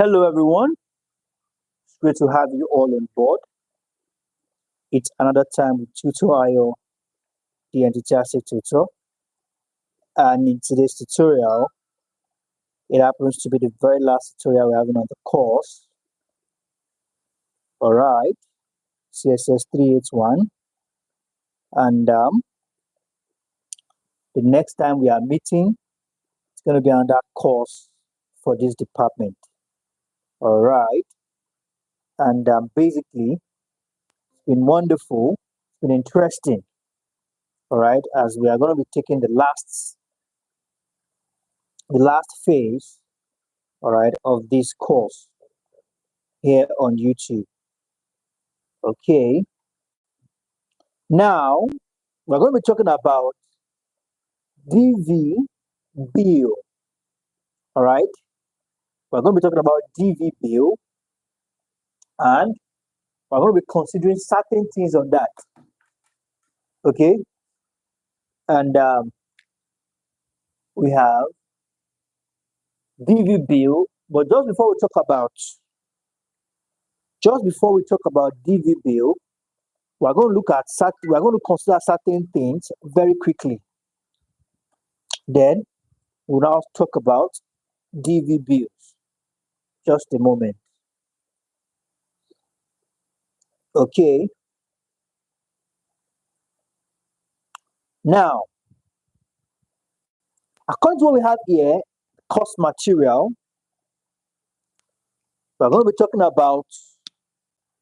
Hello, everyone. It's great to have you all on board. It's another time with Tutor.io, the enthusiastic tutor. And in today's tutorial, it happens to be the very last tutorial we're having on the course. All right, CSS381. And the next time we are meeting, it's going to be on that course for this department. All right. And basically, it's been wonderful. It's been interesting. All right, as we are going to be taking the last phase, all right, of this course here on YouTube. Okay, now we're going to be talking about DV bill. All right, we're going to be talking about DV bill, and we're going to be considering certain things on that. Okay, and we have DV bill, but just before we talk about DV bill, we're going to consider certain things very quickly. Then we'll now talk about DV bills. Just a moment. Okay. Now, according to what we have here, course material, we're going to be talking about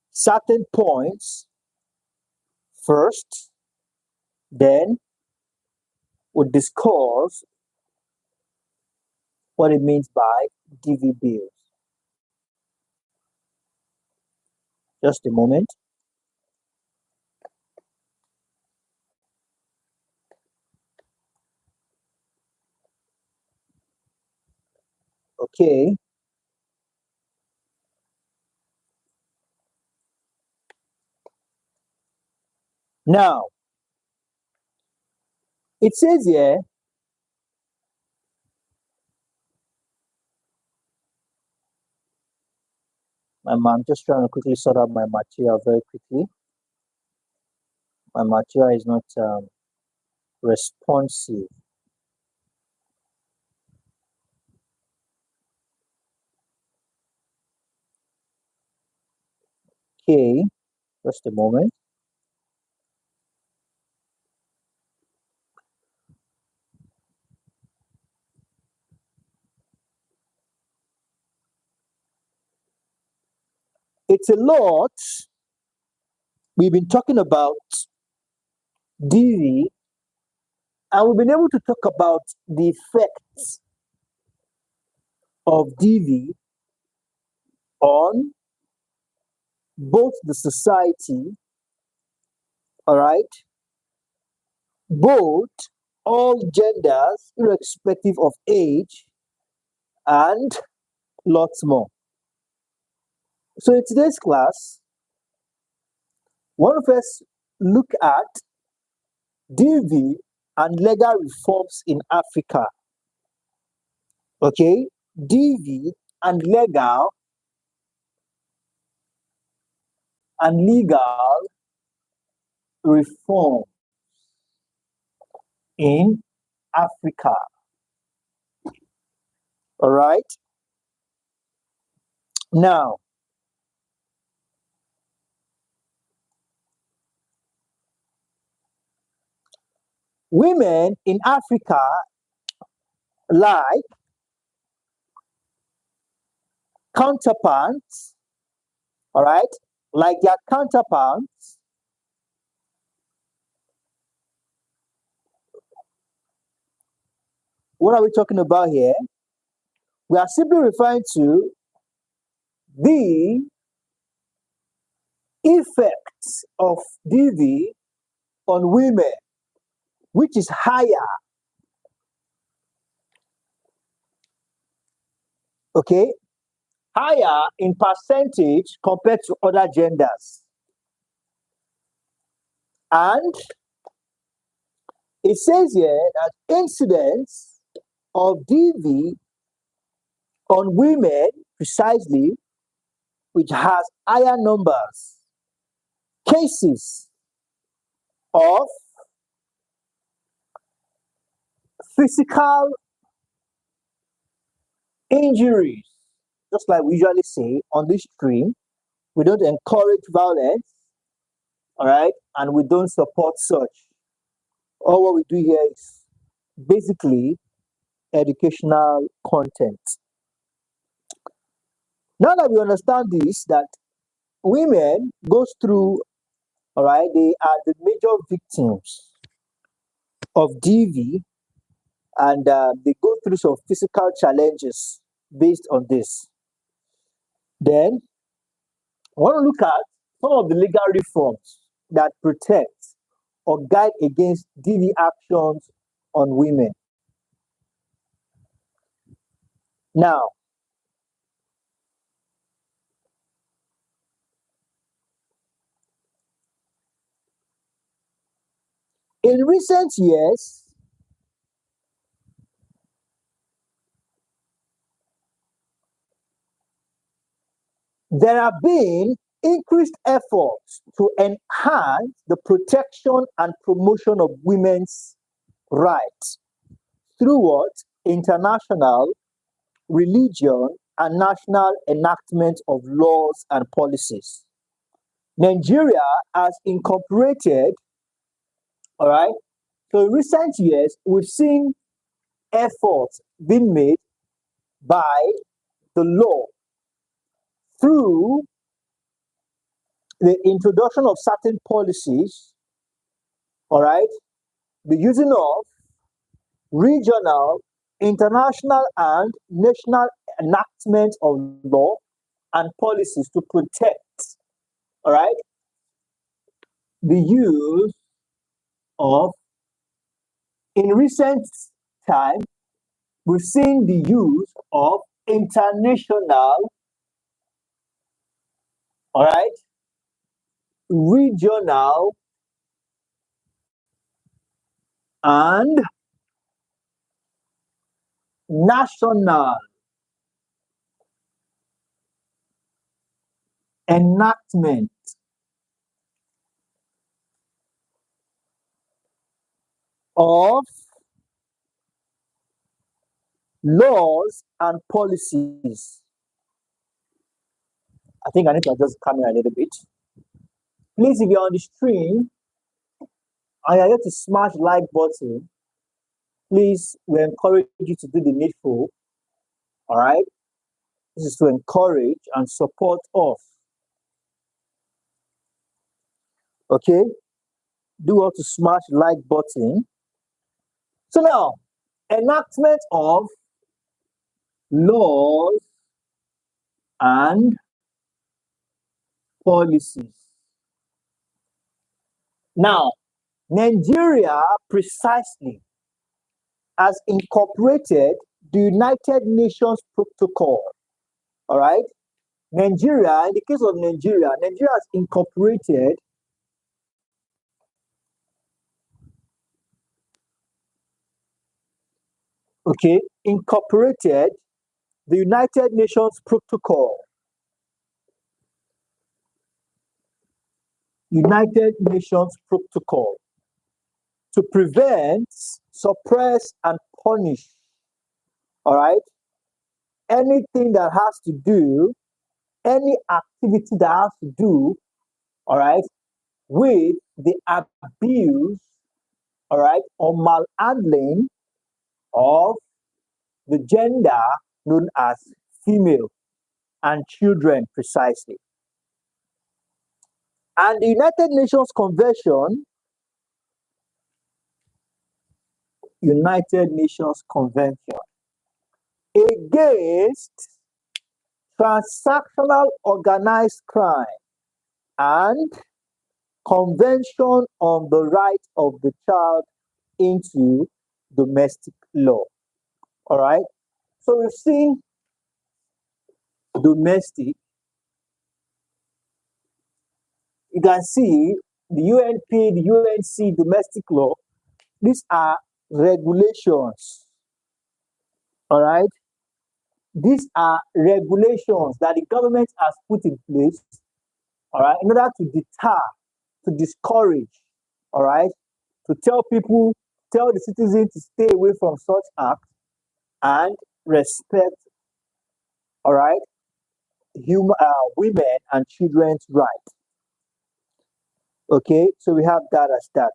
certain points first. Then we'll discuss what it means by DV bills. Just a moment. Okay. Now, it says here, I'm just trying to quickly sort out my material very quickly. My material is not responsive. Okay, just a moment. It's a lot. We've been talking about DV, and we've been able to talk about the effects of DV on both the society, all right, both all genders, irrespective of age, and lots more. So in today's class, one of us look at DV and legal reforms in Africa. Okay, DV and legal reform in Africa. All right. Now, women in Africa, like counterparts, all right, like their counterparts, what are we talking about here? We are simply referring to the effects of DV on women, which is higher, okay, higher in percentage compared to other genders. And it says here that incidence of DV on women precisely, which has higher numbers, cases of physical injuries. Just like we usually say on this stream, we don't encourage violence, all right, and we don't support such. All what we do here is basically educational content. Now that we understand this, that women goes through, all right, they are the major victims of DV, and they go through some physical challenges based on this. Then I want to look at some of the legal reforms that protect or guide against DV actions on women. Now, in recent years, there have been increased efforts to enhance the protection and promotion of women's rights through what? International, religion, and national enactment of laws and policies. Nigeria has incorporated, all right, so in recent years, we've seen efforts being made by the law through the introduction of certain policies, all right, the using of regional, international, and national enactment of law and policies to protect, all right, the use of, in recent time, we've seen the use of international, all right, regional, and national enactment of laws and policies. I think I need to adjust the camera a little bit. Please, if you're on the stream and you're here to smash like button, please, we encourage you to do the needful. All right, this is to encourage and support us. Okay, do want to smash like button. So now, enactment of laws and policies. Now, Nigeria precisely has incorporated the United Nations Protocol. All right, Nigeria, in the case of Nigeria, Nigeria has incorporated incorporated the United Nations Protocol. United Nations Protocol to prevent, suppress, and punish, all right, anything that has to do, any activity that has to do, all right, with the abuse, all right, or malhandling of the gender known as female and children precisely. And the United Nations Convention, United Nations Convention against transactional organized crime and Convention on the Right of the Child into Domestic Law. All right. So we've seen domestic. You can see the UNP, the UNC, domestic law. These are regulations. All right. these are regulations that the government has put in place, all right, in order to deter, to discourage, all right, to tell people, tell the citizens to stay away from such acts and respect, all right, women and children's rights. Okay, so we have that as that.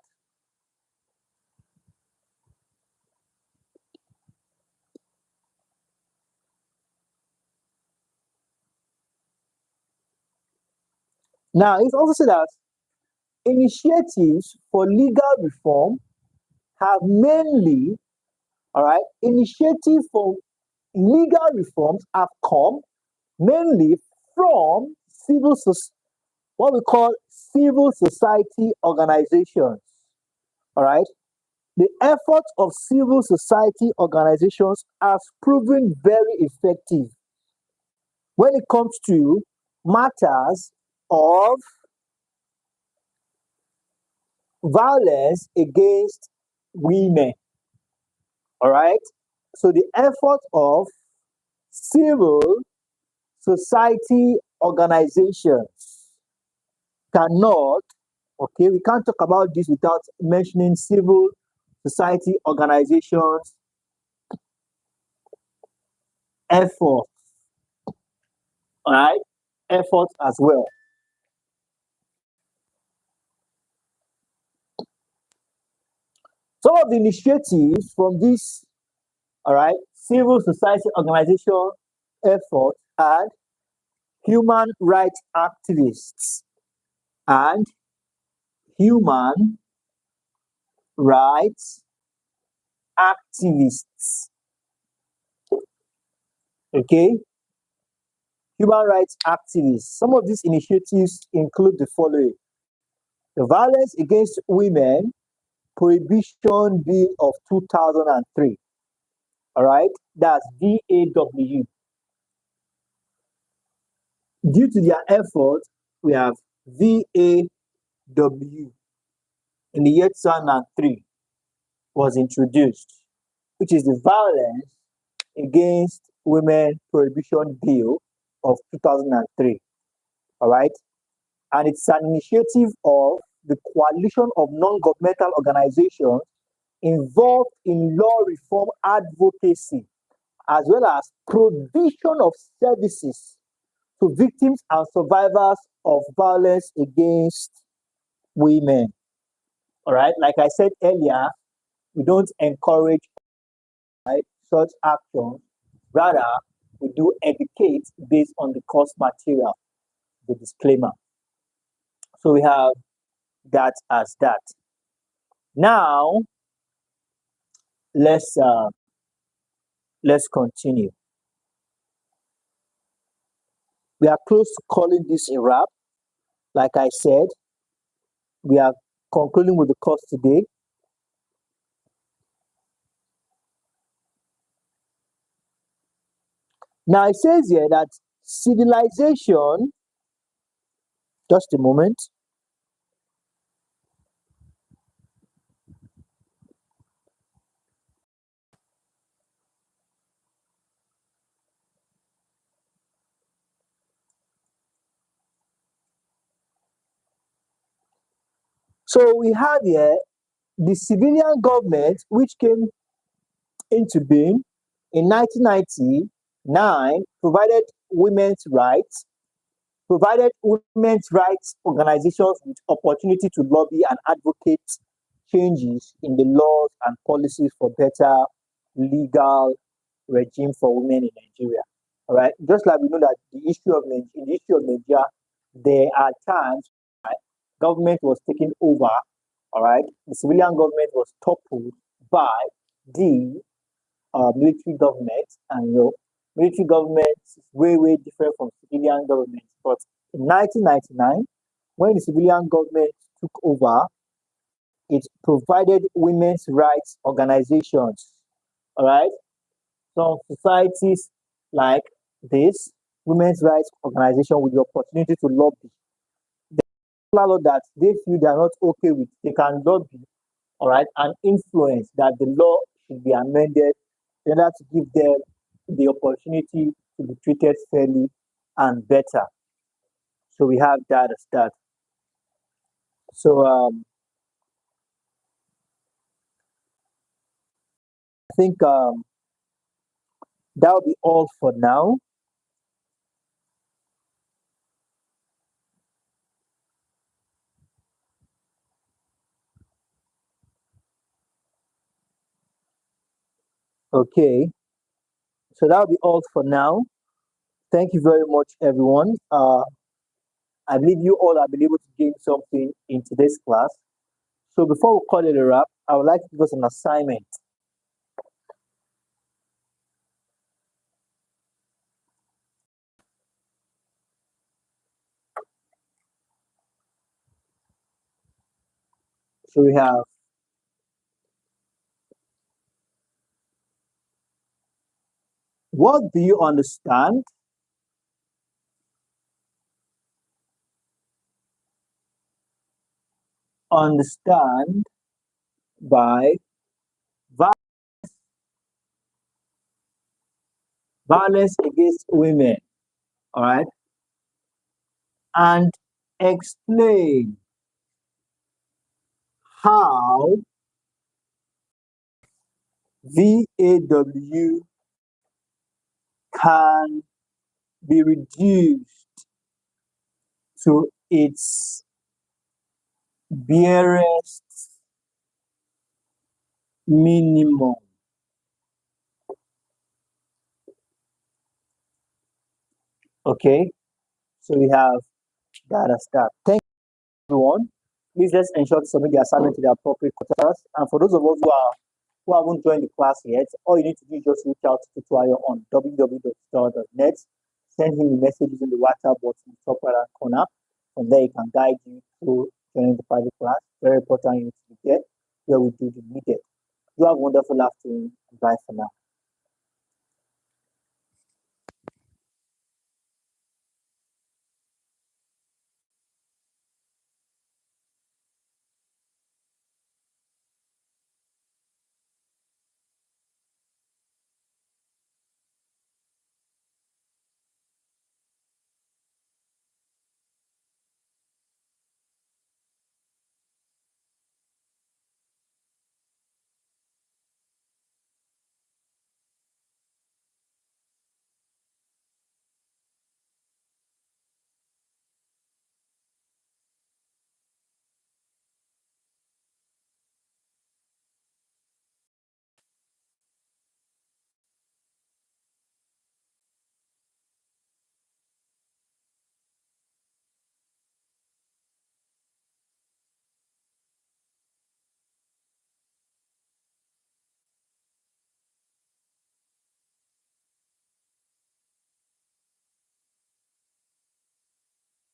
Now, it's also said that initiatives for legal reform have mainly, all right, initiatives for legal reforms have come mainly from what we call civil society organizations, all right. The efforts of civil society organizations has proven very effective when it comes to matters of violence against women. All right. So the effort of civil society organizations cannot, okay, we can't talk about this without mentioning civil society organizations' effort, all right, effort as well. Some of the initiatives from this, all right, civil society organization effort and human rights activists and human rights activists. Okay, human rights activists. Some of these initiatives include the following: the Violence Against Women Prohibition Bill of 2003. All right, that's VAW. Due to their effort, we have VAW in the year 2003 was introduced, which is the Violence Against Women Prohibition Bill of 2003. All right, and it's an initiative of the coalition of non-governmental organizations involved in law reform advocacy, as well as provision of services to victims and survivors of violence against women. All right, like I said earlier, we don't encourage, right, such actions. Rather, we do educate based on the course material, the disclaimer. So we have that as that. Now, let's uh, let's continue. We are close to calling this a wrap. Like I said, we are concluding with the course today. Now it says here that civilization, just a moment. So we have here the civilian government, which came into being in 1999, provided women's rights organizations with opportunity to lobby and advocate changes in the laws and policies for better legal regime for women in Nigeria. All right, just like we know that the issue of in the issue of Nigeria, there are times, right, government was taken over. All right, the civilian government was toppled by the military government, and military government is way different from civilian government. But in 1999, when the civilian government took over, it provided women's rights organizations, all right, some societies like this women's rights organization with the opportunity to lobby. Law that they feel they are not okay with, they can lobby, all right, and influence that the law should be amended in order to give them the opportunity to be treated fairly and better. So we have that as that. So I think that will be all for now. Okay, so that will be all for now. Thank you very much, everyone. I believe you all have been able to gain something in today's class. So before we call it a wrap, I would like to give us an assignment. So we have, what do you understand? Understand by violence against women, all right? And explain how VAW can be reduced to its barest minimum. Okay, so we have that as that. Thank you, everyone. Please let's ensure to submit the assignment to the appropriate quarters. And for those of us who haven't joined the class yet, all you need to do is just reach out to Tutorial on www.tutorial.net. Send him a message in the WhatsApp box in the top right hand corner. From there, he can guide you through joining the private class. Very important you need to be there where we do the needed. You have a wonderful afternoon. Bye for now.